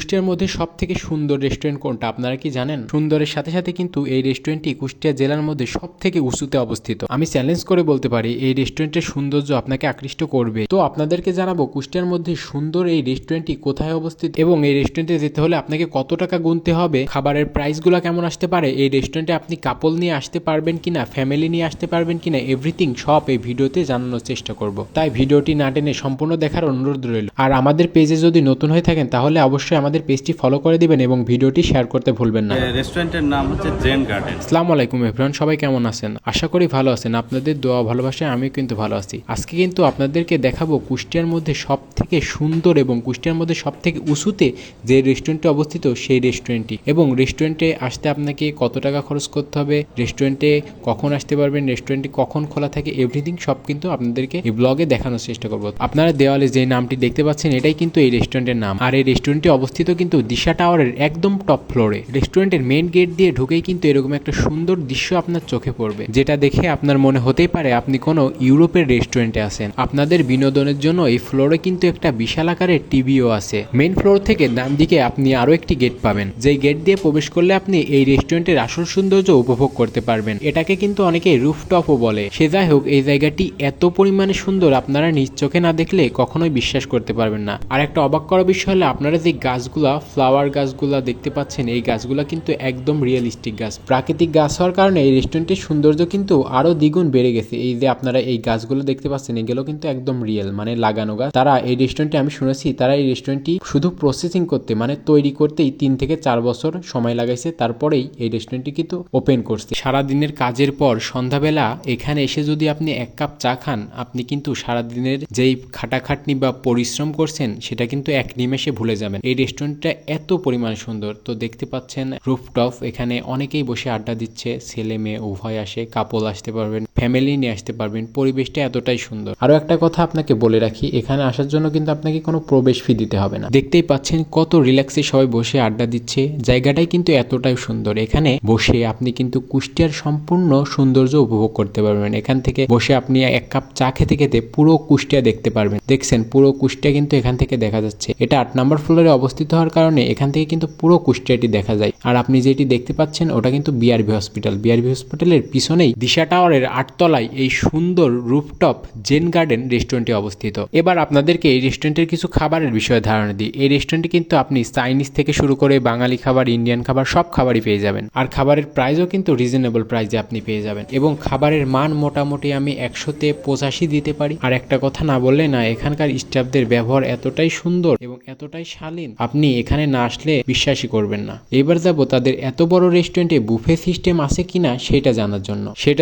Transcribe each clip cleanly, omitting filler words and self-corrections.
কুষ্টিয়ার মধ্যে সব থেকে সুন্দর রেস্টুরেন্ট কোনটা আপনারা কি জানেন? সুন্দরের সাথে সাথে কিন্তু এই রেস্টুরেন্টটি কুষ্টিয়া জেলার মধ্যে সব থেকে উঁচুতে অবস্থিত। আমি চ্যালেঞ্জ করে বলতে পারি এই রেস্টুরেন্টের সৌন্দর্য আপনাকে আকৃষ্ট করবে। তো আপনাদেরকে জানাবো কুষ্টিয়ার মধ্যে সুন্দর এই রেস্টুরেন্টটি কোথায় অবস্থিত এবং এই রেস্টুরেন্টে যেতে হলে আপনাকে কত টাকা গুনতে হবে, খাবারের প্রাইসগুলো কেমন আসতে পারে, এই রেস্টুরেন্টে আপনি কাপল নিয়ে আসতে পারবেন কিনা, ফ্যামিলি নিয়ে আসতে পারবেন কিনা, এভরিথিং সব এই ভিডিওতে জানানোর চেষ্টা করব। তাই ভিডিওটি না টেনে সম্পূর্ণ দেখার অনুরোধ রইল। আর আমাদের পেজে যদি নতুন হয়ে থাকেন তাহলে অবশ্যই আমাদের পেজটি ফলো করে দিবেন এবং ভিডিওটি শেয়ার করতে ভুলবেন না। রেস্টুরেন্টের নাম হচ্ছে জেন গার্ডেন। আসসালামু আলাইকুম এভরিওয়ান, সবাই কেমন আছেন? আশা করি ভালো আছেন। আপনাদের দোয়া ভালোবাসায় আমিও কিন্তু ভালো আছি। আজকে কিন্তু আপনাদেরকে দেখাবো কুষ্টিয়ার মধ্যে সব থেকে সুন্দর এবং কুষ্টিয়ার মধ্যে সব থেকে উঁচুতে যে রেস্টুরেন্টটি অবস্থিত সেই রেস্টুরেন্টটি, এবং রেস্টুরেন্টে আসতে আপনাকে কত টাকা খরচ করতে হবে, রেস্টুরেন্টে কখন আসতে পারবেন, রেস্টুরেন্টটি কখন খোলা থাকে, এভরিথিং সব কিন্তু আপনাদেরকে এই ব্লগে দেখানোর চেষ্টা করবো। আপনারা দেওয়ালে যে নামটি দেখতে পাচ্ছেন এটাই কিন্তু এই রেস্টুরেন্টের নাম। আর এই রেস্টুরেন্টটি অবস্থিত কিন্তু দিশা টাওয়ারের একদম টপ ফ্লোরে। রেস্টুরেন্টের মেইন গেট দিয়ে ঢুকেই কিন্তু এরকম একটা সুন্দর দৃশ্য আপনার চোখে পড়বে, যেটা দেখে আপনার মনে হতেই পারে আপনি কোনো ইউরোপের রেস্টুরেন্টে আছেন। আপনাদের বিনোদনের জন্য এই ফ্লোরে কিন্তু একটা বিশাল আকারের টিভিও আছে। মেইন ফ্লোর থেকে ডান দিকে আপনি আরো একটি গেট পাবেন, যেই গেট দিয়ে প্রবেশ করলে আপনি এই রেস্টুরেন্টের আসল সৌন্দর্য উপভোগ করতে পারবেন। এটাকে কিন্তু অনেকে রুফটপও বলে। সে যাই হোক, এই জায়গাটি এত পরিমাণে সুন্দর আপনারা নিজ চোখে না দেখলে কখনোই বিশ্বাস করতে পারবেন না। আর একটা অবাক করা বিষয় হলো আপনারা যে গাছগুলা, ফ্লাওয়ার গাছগুলা দেখতে পাচ্ছেন, এই গাছগুলা কিন্তু একদম রিয়েলিস্টিক গাছ, প্রাকৃতিক গাছ হওয়ার কারণে এই রেস্টুরেন্টের সৌন্দর্য কিন্তু আরো দ্বিগুণ বেড়ে গেছে। এই যে আপনারা এই গাছগুলো দেখতে পাচ্ছেন এগুলো কিন্তু একদম রিয়েল, মানে লাগানো গাছ। তারা এই রেস্টুরেন্টে, আমি শুনেছি তারা এই রেস্টুরেন্টটি শুধু প্রসেসিং করতে, মানে তৈরি করতেই 3 থেকে 4 বছর সময় লাগাইছে, তারপরেই এই রেস্টুরেন্টটি কিন্তু ওপেন করছে। সারাদিনের কাজের পর সন্ধ্যাবেলা এখানে এসে যদি আপনি 1 কাপ চা খান, আপনি কিন্তু সারাদিনের যেই খাটাখাটনি বা পরিশ্রম করছেন সেটা কিন্তু এক নিমেষে ভুলে যাবেন। এই রেস্টুরেন্টটা এত পরিমাণ সুন্দর। তো দেখতে পাচ্ছেন রুফটপ, এখানে অনেকেই বসে আড্ডা দিচ্ছে, ছেলে মেয়ে উভয় আসে, কাপল আসতে পারবেন, ফ্যামিলি নিয়ে আসতে পারবেন। পরিবেশটা এতটাই সুন্দর। আরো একটা কথা আপনাকে বলে রাখি, এখানে আসার জন্য কিন্তু আপনাকে কোনো প্রবেশ ফি দিতে হবে না। দেখতেই পাচ্ছেন কত রিল্যাক্সে সবাই বসে আড্ডা দিচ্ছে। জায়গাটাই কিন্তু এতটাই সুন্দর। এখানে বসে আপনি কিন্তু কুষ্টিয়ার সম্পূর্ণ সৌন্দর্য উপভোগ করতে পারবেন। এখান থেকে বসে আপনি 1 কাপ চা খেতে খেতে পুরো কুষ্টিয়া দেখতে পারবেন। দেখছেন পুরো কুষ্টিয়া কিন্তু এখান থেকে দেখা যাচ্ছে। এটা 8 নম্বর ফ্লোরে অবস্থিত হওয়ার কারণে এখান থেকে কিন্তু পুরো কুষ্টিয়াটি দেখা যায়। আর আপনি যেটি দেখতে পাচ্ছেন ওটা কিন্তু বিআরবি হসপিটাল। বিআরবি হসপিটালের পিছনেই দিশা টাওয়ারের 8 তলায় এই সুন্দর রুফটপ জেন গার্ডেন রেস্টুরেন্টটি অবস্থিত। এবার আপনাদেরকে এই রেস্টুরেন্টের কিছু খাবারের বিষয়ে ধারণা দিই। এই রেস্টুরেন্টে কিন্তু আপনি চাইনিজ থেকে শুরু করে বাঙালি খাবার, ইন্ডিয়ান খাবার, সব খাবারই পেয়ে যাবেন। আর খাবারের প্রাইসও কিন্তু রিজনেবল প্রাইসে আপনি পেয়ে যাবেন, এবং খাবারের মান মোটামুটি আমি 100তে 85 দিতে পারি। আর একটা কথা না বললে না, এখানকার স্টাফদের ব্যবহার এতটাই সুন্দর এবং এতটাই শালীন, আপনি এখানে না আসলে বিশ্বাসই করবেন না। এবার যাব তাদের এত বড় রেস্টুরেন্টে বুফে সিস্টেম আছে কিনা সেটা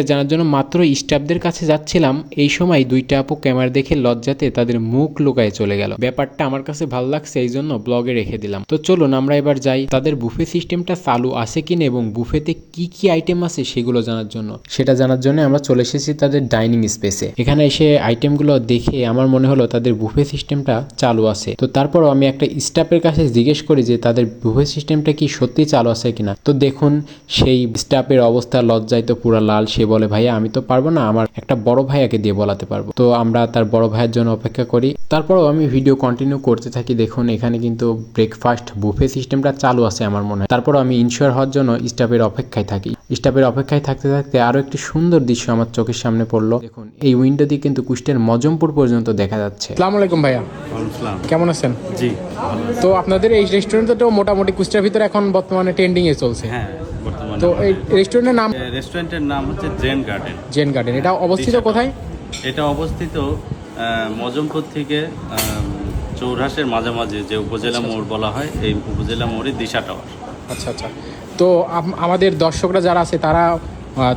জানার জন্য মাত্র স্টাফদের কাছে যাচ্ছিলাম, এই সময় 2টা আপু ক্যামেরা দেখে লজ্জাতে তাদের মুখ লুকায় চলে গেল। ব্যাপারটা আমার কাছে ভালো লাগছে, এই জন্য ব্লগে রেখে দিলাম। তো চলুন আমরা এবার যাই তাদের বুফে সিস্টেমটা চালু আছে কিনা এবং বুফেতে কি কি আইটেম আছে সেগুলো জানার জন্য। সেটা জানার জন্য আমরা চলে এসেছি তাদের ডাইনিং স্পেসে। এখানে এসে আইটেমগুলো দেখে আমার মনে হলো তাদের বুফে সিস্টেমটা চালু আছে। তো তারপরও আমি একটা স্টাফের কাছে জিজ্ঞেস করি যে তাদের বুফে সিস্টেমটা কি সত্যি চালু আছে কিনা। তো দেখুন সেই স্টাফের অবস্থা, লজ্জায় তো পুরো লাল। সে বলে, ভাইয়া আমি তো পারবো না, আমার একটা বড় ভাইয়াকে দিয়ে বলাতে পারবো। তো আমরা তার বড় ভাইয়ের জন্য অপেক্ষা করি। তারপরও আমি ভিডিও কন্টিনিউ করতে থাকি। দেখুন এখানে কিন্তু ব্রেকফাস্ট বুফে সিস্টেমটা চালু আছে আমার মনে হয়। তারপরও আমি ইনশিওর হওয়ার জন্য স্টাফের অপেক্ষায় থাকি। স্টাফের অপেক্ষায় থাকতে থাকতে আরো একটি সুন্দর দৃশ্য আমার চোখের সামনে পড়লো। দেখুন এই উইন্ডো দিয়ে কিন্তু কুষ্টিয়ার মজমপুর পর্যন্ত দেখা যাচ্ছে। আসসালামু আলাইকুম ভাইয়া, কেমন আছেন? জি। তো আপনাদের এই রেস্টুরেন্টটাও মোটামুটি কুষ্টিয়ার ভিতরে এখন বর্তমানে ট্রেন্ডিং এ চলছে। হ্যাঁ, বর্তমানে। তো এই রেস্টুরেন্টের নাম হচ্ছে জেন গার্ডেন। জেন গার্ডেন, এটা অবস্থিত কোথায়? এটা অবস্থিত মজমপুর থেকে চৌরাহাটের মাঝামাঝি যে উপজেলা মোড় বলা হয়, এই উপজেলা মোড়ে দিশা টাওয়ার। আচ্ছা আচ্ছা। তো আমাদের দর্শকরা যারা আছে তারা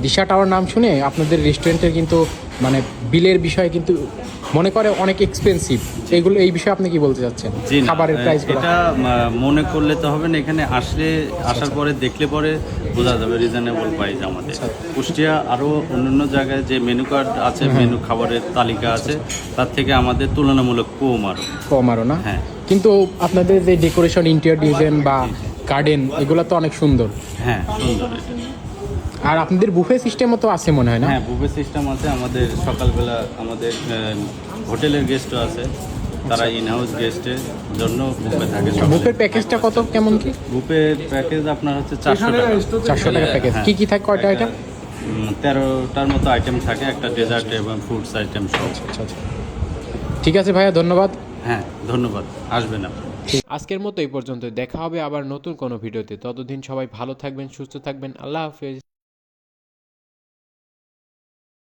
দিশা টাওয়ার নাম শুনে আপনাদের রেস্টুরেন্টের কিন্তু মানে বিলের বিষয়ে কিন্তু মনে করে অনেক এক্সপেন্সিভ। এগুলো এই বিষয়ে আপনি কি বলতে চাচ্ছেন? খাবারের প্রাইস এটা মনে করলে তো হবে না, এখানে আসার পরে দেখলে পরে বোঝা যাবে রিজনেবল প্রাইস আমাদের। কুষ্টিয়া আরও অন্যান্য জায়গায় যে মেনু কার্ড আছে, মেনু খাবারের তালিকা আছে, তার থেকে আমাদের তুলনামূলক কম আরও না। হ্যাঁ, কিন্তু আপনাদের যে ডেকোরেশন, ইন্টেরিয়র ডিজাইন বা গার্ডেন, এগুলো তো অনেক সুন্দর। হ্যাঁ, সুন্দর। আর আপনাদের বুফে সিস্টেমও তো আছে মনে হয় না? হ্যাঁ, বুফে সিস্টেম আছে। আমাদের সকালবেলা আমাদের হোটেলের গেস্টও আছে, তারা ইনহাউস গেস্টের জন্য বুফে থাকে সব বুফের প্যাকেজটা কত কেমন কি? বুফের প্যাকেজ আপনার হচ্ছে 400 টাকা। 400 টাকা প্যাকেজ। হ্যাঁ। কি কি থাকে, কয়টা আইটেম? 13টার মতো আইটেম থাকে, একটা ডেজার্ট এবং ফ্রুটস আইটেম সব। আচ্ছা আচ্ছা, ঠিক আছে ভাইয়া, ধন্যবাদ। হ্যাঁ, ধন্যবাদ, আসবেন আপনি। আজকের মতো এই পর্যন্ত, দেখা হবে আবার নতুন কোনো ভিডিওতে। ততদিন সবাই ভালো থাকবেন, সুস্থ থাকবেন। আল্লাহ হাফেজ।